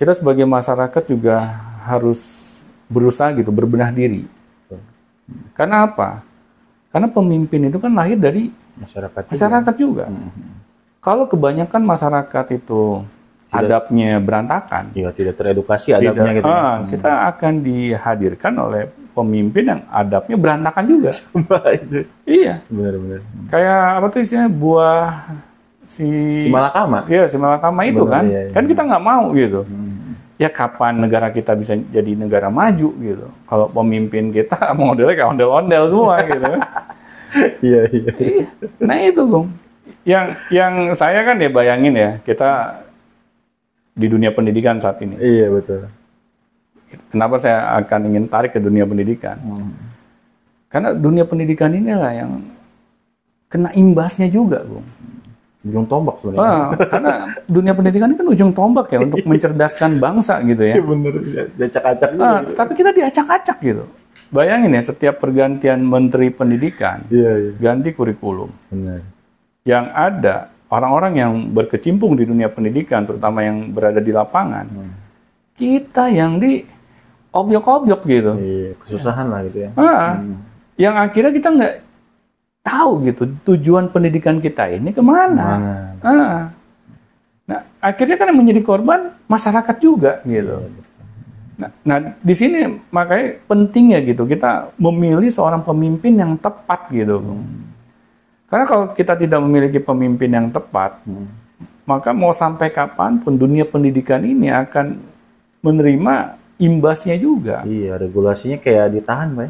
kita sebagai masyarakat juga harus berusaha gitu, berbenah diri. Karena apa? Karena pemimpin itu kan lahir dari masyarakat juga. Kalau kebanyakan masyarakat itu adabnya berantakan, ya, tidak teredukasi adabnya gitu. Kita akan dihadirkan oleh pemimpin yang adabnya berantakan juga. Iya. Benar-benar. Kayak apa tuh istilahnya buah si malakama. Iya, si malakama itu kan. Iya. Kan kita nggak mau gitu. Ya kapan negara kita bisa jadi negara maju gitu? Kalau pemimpin kita modelnya kayak ondel-ondel semua gitu. Iya. Nah itu Bung. Yang saya kan ya bayangin ya, kita di dunia pendidikan saat ini. Iya, betul. Kenapa saya akan ingin tarik ke dunia pendidikan? Karena dunia pendidikan inilah yang kena imbasnya juga, Bung. Ujung tombak sebenarnya. Karena dunia pendidikan ini kan ujung tombak ya untuk mencerdaskan bangsa gitu ya. Iya bener, diacak-acak gitu. Tapi kita diacak-acak gitu. Bayangin ya, setiap pergantian menteri pendidikan, ganti kurikulum. Benar. Yang ada orang-orang yang berkecimpung di dunia pendidikan, terutama yang berada di lapangan, kita yang di obyok-obyok gitu. Iya, kesusahan lah gitu ya. Yang akhirnya kita nggak tahu gitu tujuan pendidikan kita ini kemana. Nah, akhirnya kan yang menjadi korban masyarakat juga gitu. Nah, di sini makanya pentingnya gitu kita memilih seorang pemimpin yang tepat gitu. Karena kalau kita tidak memiliki pemimpin yang tepat, maka mau sampai kapanpun dunia pendidikan ini akan menerima imbasnya juga. Iya, regulasinya kayak ditahan, Pak.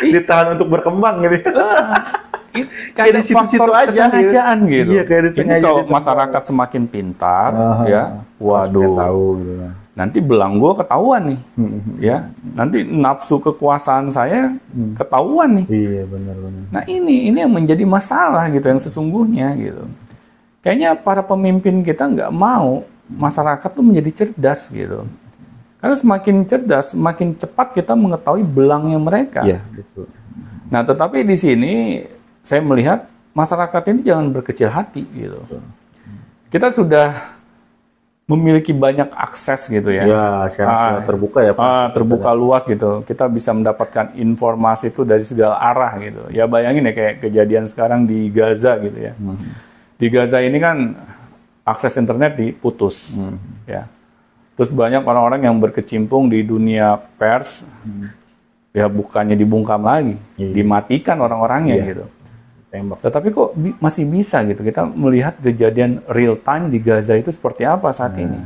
Ditahan untuk berkembang gitu. Kayak di situ-situ aja kesengajaan gitu. Iya, kayak ini kalau masyarakat semakin pintar, ya, waduh, tahu, gitu. Nanti belang gue ketahuan nih, ya. Nanti nafsu kekuasaan saya ketahuan nih. Iya, benar-benar. Nah ini yang menjadi masalah gitu, yang sesungguhnya gitu. Kayaknya para pemimpin kita nggak mau masyarakat tuh menjadi cerdas gitu. Karena semakin cerdas, semakin cepat kita mengetahui belangnya mereka. Iya, betul. Nah, tetapi di sini saya melihat masyarakat ini jangan berkecil hati gitu. Kita sudah memiliki banyak akses gitu ya. Ya, sekarang sudah terbuka ya Pak. Terbuka luas gitu. Kita bisa mendapatkan informasi itu dari segala arah gitu. Ya bayangin ya kayak kejadian sekarang di Gaza gitu ya. Di Gaza ini kan akses internet diputus. Ya. Terus banyak orang-orang yang berkecimpung di dunia pers, ya bukannya dibungkam lagi, dimatikan orang-orangnya gitu. Tembak. Tetapi kok masih bisa gitu, kita melihat kejadian real time di Gaza itu seperti apa saat ini.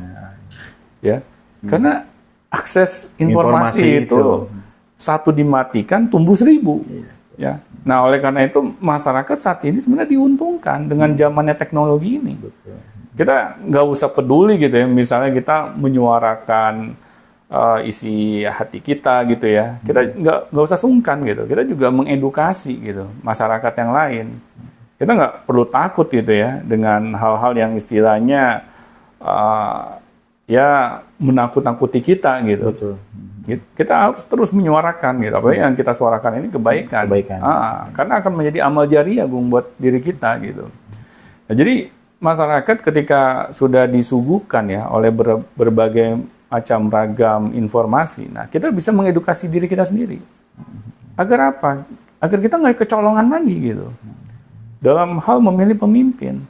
Ya, karena akses informasi itu satu dimatikan, tumbuh 1000. Ya. Nah, oleh karena itu masyarakat saat ini sebenarnya diuntungkan dengan zamannya teknologi ini. Kita nggak usah peduli gitu ya, misalnya kita menyuarakan isi hati kita gitu ya, kita nggak usah sungkan gitu, kita juga mengedukasi gitu masyarakat yang lain. Kita nggak perlu takut gitu ya dengan hal-hal yang istilahnya ya menakut-nakuti kita gitu. Betul. Kita harus terus menyuarakan gitu, apa yang kita suarakan ini kebaikan. Karena akan menjadi amal jariah Bung buat diri kita gitu. Nah, jadi masyarakat ketika sudah disuguhkan ya oleh berbagai macam ragam informasi, nah kita bisa mengedukasi diri kita sendiri. Agar apa? Agar kita nggak kecolongan lagi gitu. Dalam hal memilih pemimpin.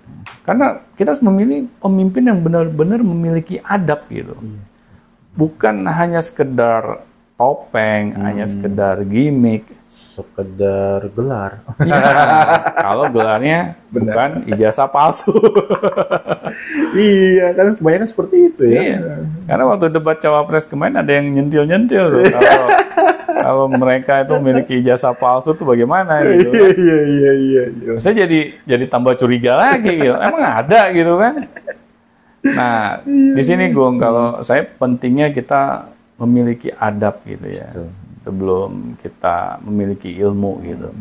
Karena kita harus memilih pemimpin yang benar-benar memiliki adab gitu. Bukan hanya sekedar topeng, hanya sekedar gimmick. Sekedar gelar. Ya, kalau gelarnya bukan ijazah palsu. Iya, kan kebanyakan seperti itu ya. Iya. Karena waktu debat cawapres kemarin ada yang nyentil-nyentil tuh. Kalau mereka itu memiliki ijazah palsu tuh bagaimana gitu. Iya. Saya jadi tambah curiga lagi gitu. Emang ada gitu kan? Nah, di sini Gung, kalau saya pentingnya kita memiliki adab gitu ya. Sebelum kita memiliki ilmu gitu.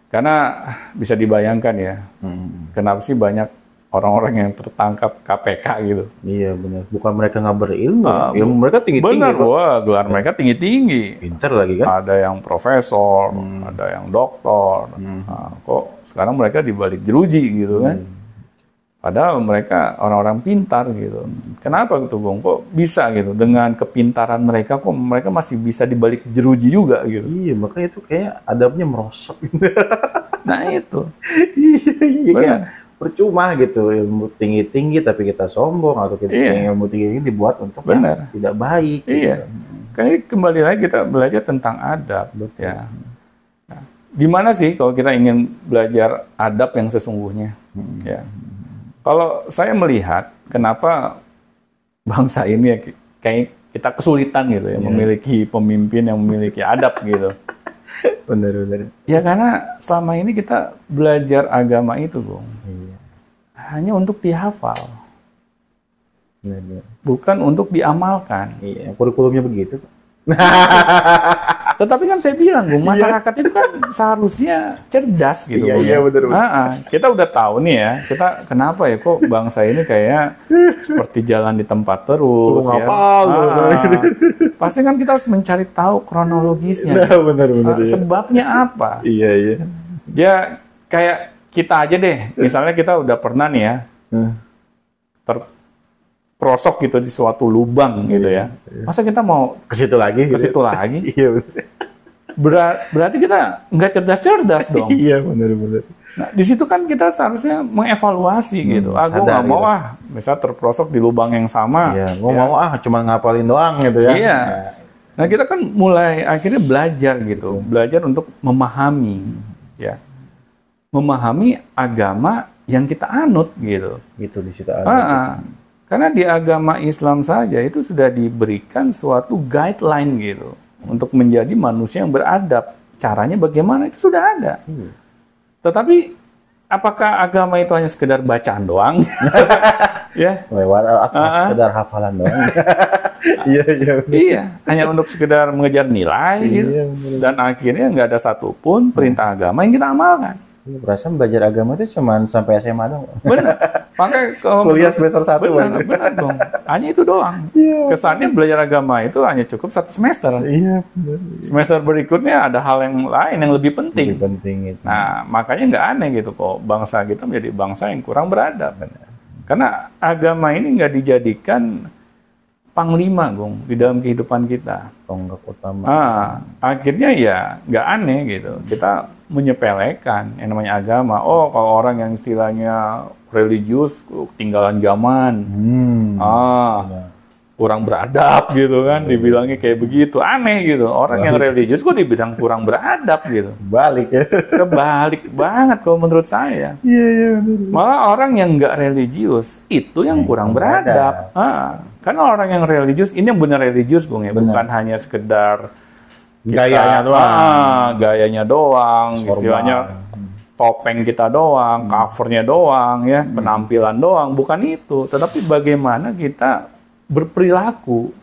Karena bisa dibayangkan ya, kenapa sih banyak orang-orang yang tertangkap KPK gitu. Iya benar, bukan mereka nggak berilmu, ilmu mereka tinggi-tinggi. Benar, gelar mereka tinggi-tinggi. Pintar lagi kan? Ada yang profesor, ada yang doktor. Nah, kok sekarang mereka dibalik jeruji gitu kan? Padahal mereka orang-orang pintar gitu. Kenapa gitu, Bung? Kok bisa gitu? Dengan kepintaran mereka, kok mereka masih bisa dibalik jeruji juga gitu? Iya, makanya itu kayak adabnya merosot. Nah itu. Iya, kayak percuma gitu, ilmu tinggi-tinggi tapi kita sombong, atau kita ilmu tinggi dibuat untuk yang tidak baik. Iya. Gitu. Kayak kembali lagi kita belajar tentang adab. Betul. Ya. Nah, gimana sih kalau kita ingin belajar adab yang sesungguhnya? Ya. Kalau saya melihat kenapa bangsa ini ya, kayak kita kesulitan gitu ya, memiliki pemimpin yang memiliki adab gitu. Benar-benar. Ya karena selama ini kita belajar agama itu, Bung. Iya. Hanya untuk dihafal. Benar. Bukan untuk diamalkan. Iya, kurikulumnya begitu. Tetapi kan saya bilang, Bung, masyarakat itu kan seharusnya cerdas gitu. Iya, Bung, iya, benar. Kita udah tahu nih ya, kita kenapa ya kok bangsa ini kayak seperti jalan di tempat terus. Ya. Pasti kan kita harus mencari tahu kronologisnya. Nah, benar-benar. Sebabnya apa? Iya, iya. Ya kayak kita aja deh, misalnya kita udah pernah nih ya, terprosok gitu di suatu lubang gitu ya. Masa kita mau ke situ lagi? Ke situ lagi? Iya, berarti kita nggak cerdas-cerdas dong. Iya, benar-benar. Nah, di situ kan kita seharusnya mengevaluasi gitu. Gue nggak mau misal terprosok di lubang yang sama. Iya, gue mau cuma ngapalin doang gitu ya. Iya. Nah, kita kan mulai akhirnya belajar gitu, belajar untuk memahami, ya, memahami agama yang kita anut gitu. Gitu di situ ada. Karena di agama Islam saja itu sudah diberikan suatu guideline gitu untuk menjadi manusia yang beradab. Caranya bagaimana itu sudah ada. Tetapi apakah agama itu hanya sekedar bacaan doang? Ya. Lewat sekedar hafalan doang. Iya. Hanya untuk sekedar mengejar nilai gitu. Dan akhirnya nggak ada satupun perintah agama yang kita amalkan. Perasaan belajar agama itu cuma sampai SMA doang. Benar. Makanya kalau kuliah semester 1. Benar dong. Hanya itu doang. Kesannya belajar agama itu hanya cukup 1 semester. Iya, benar. Semester berikutnya ada hal yang lain yang lebih penting. Lebih penting itu. Nah, makanya nggak aneh gitu kok bangsa kita menjadi bangsa yang kurang beradab. Karena agama ini nggak dijadikan panglima, Gung, di dalam kehidupan kita. Tonggak utama. Akhirnya ya nggak aneh gitu. Kita menyepelekan yang namanya agama. Oh, kalau orang yang istilahnya religius, ketinggalan zaman. Kurang beradab gitu kan, dibilangnya kayak begitu. Aneh gitu. Orang yang religius kok dibilang kurang beradab gitu. Balik ya. Kebalik banget kalau menurut saya. Iya. Malah orang yang nggak religius itu yang kurang beradab. Karena orang yang religius, ini yang benar religius, Bung, ya. Bukan hanya sekedar gayanya doang, istilahnya topeng kita doang, covernya doang, ya, penampilan doang. Bukan itu, tetapi bagaimana kita berperilaku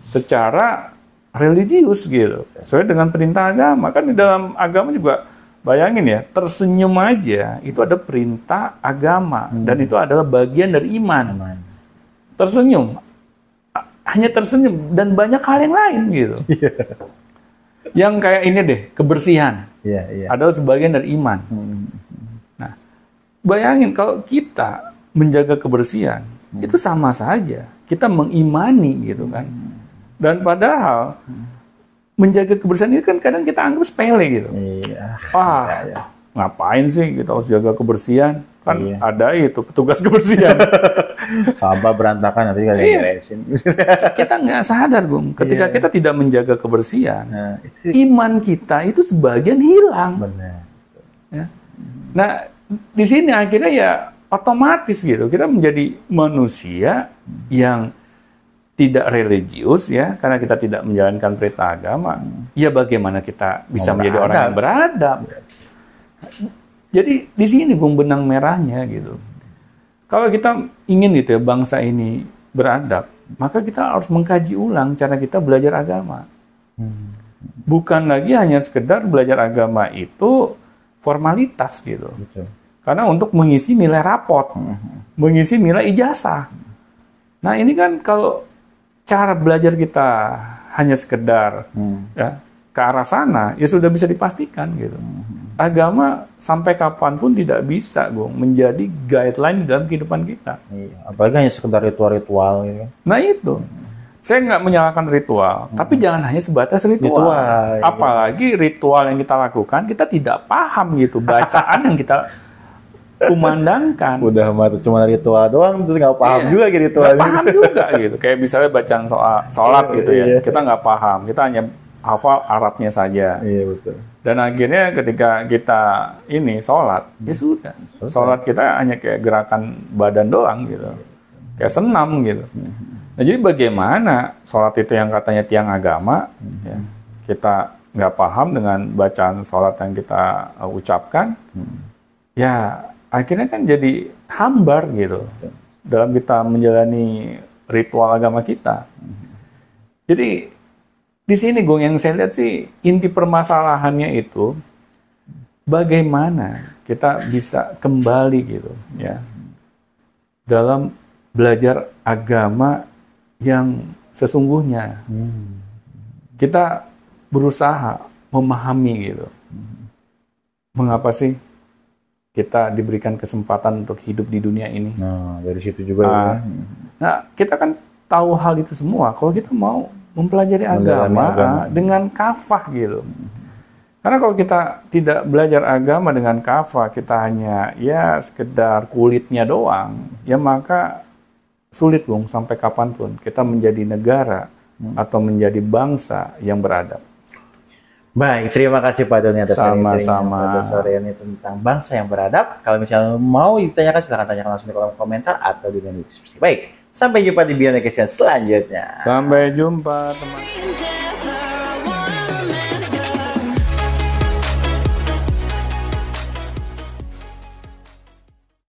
secara religius gitu, sesuai dengan perintah agama. Kan di dalam agama juga, bayangin ya, tersenyum aja itu ada perintah agama dan itu adalah bagian dari iman. Tersenyum, hanya tersenyum dan banyak hal yang lain gitu. Yang kayak ini deh, kebersihan adalah sebagian dari iman. Nah, bayangin kalau kita menjaga kebersihan, itu sama saja kita mengimani gitu kan. Dan padahal menjaga kebersihan itu kan kadang kita anggap sepele gitu. Ngapain sih kita harus jaga kebersihan? Kan ada itu petugas kebersihan. Sampah berantakan nanti kan beresin. Kita nggak sadar, Bung, ketika kita tidak menjaga kebersihan, iman kita itu sebagian hilang. Benar. Ya. Nah, di sini akhirnya ya otomatis gitu kita menjadi manusia yang tidak religius ya, karena kita tidak menjalankan perintah agama. Ya bagaimana kita bisa menjadi orang yang beradab? Jadi di sini, Bung, benang merahnya gitu. Kalau kita ingin gitu ya bangsa ini beradab, maka kita harus mengkaji ulang cara kita belajar agama. Bukan lagi hanya sekedar belajar agama itu formalitas gitu. Betul. Karena untuk mengisi nilai rapot, mengisi nilai ijazah. Nah ini kan kalau cara belajar kita hanya sekedar ya, ke arah sana, ya sudah bisa dipastikan gitu. agama sampai kapanpun tidak bisa, Bung, menjadi guideline dalam kehidupan kita. Iya, apalagi hanya sekedar ritual-ritual gitu. Nah itu, saya nggak menyalahkan ritual, tapi jangan hanya sebatas ritual. Apalagi ritual yang kita lakukan, kita tidak paham gitu, bacaan yang kita kumandangkan. Udah mah cuma ritual doang, terus nggak paham juga gitu ritual. Nggak paham juga gitu, kayak misalnya bacaan sholat gitu ya, kita nggak paham, kita hanya hafal Arabnya saja. Iya betul. Dan akhirnya ketika kita ini sholat, ya sudah. Sholat kita hanya kayak gerakan badan doang gitu. Kayak senam gitu. Nah jadi bagaimana sholat itu yang katanya tiang agama, ya, kita nggak paham dengan bacaan sholat yang kita ucapkan, ya akhirnya kan jadi hambar gitu. Dalam kita menjalani ritual agama kita. Jadi di sini, Gung, yang saya lihat sih inti permasalahannya itu bagaimana kita bisa kembali gitu ya dalam belajar agama yang sesungguhnya. Kita berusaha memahami gitu. Mengapa sih kita diberikan kesempatan untuk hidup di dunia ini? Nah, dari situ juga. Nah, kita kan tahu hal itu semua. Kalau kita mau mempelajari agama dengan kafah gitu. Karena kalau kita tidak belajar agama dengan kafah, kita hanya ya sekedar kulitnya doang, ya maka sulit, Bung, sampai kapanpun kita menjadi negara atau menjadi bangsa yang beradab. Baik, terima kasih Pak Doni atas sama-sama pada sore ini tentang bangsa yang beradab. Kalau misalnya mau ditanyakan, silahkan tanyakan langsung di kolom komentar atau di deskripsi. Baik, sampai jumpa di Beyond Education selanjutnya. Sampai jumpa, teman.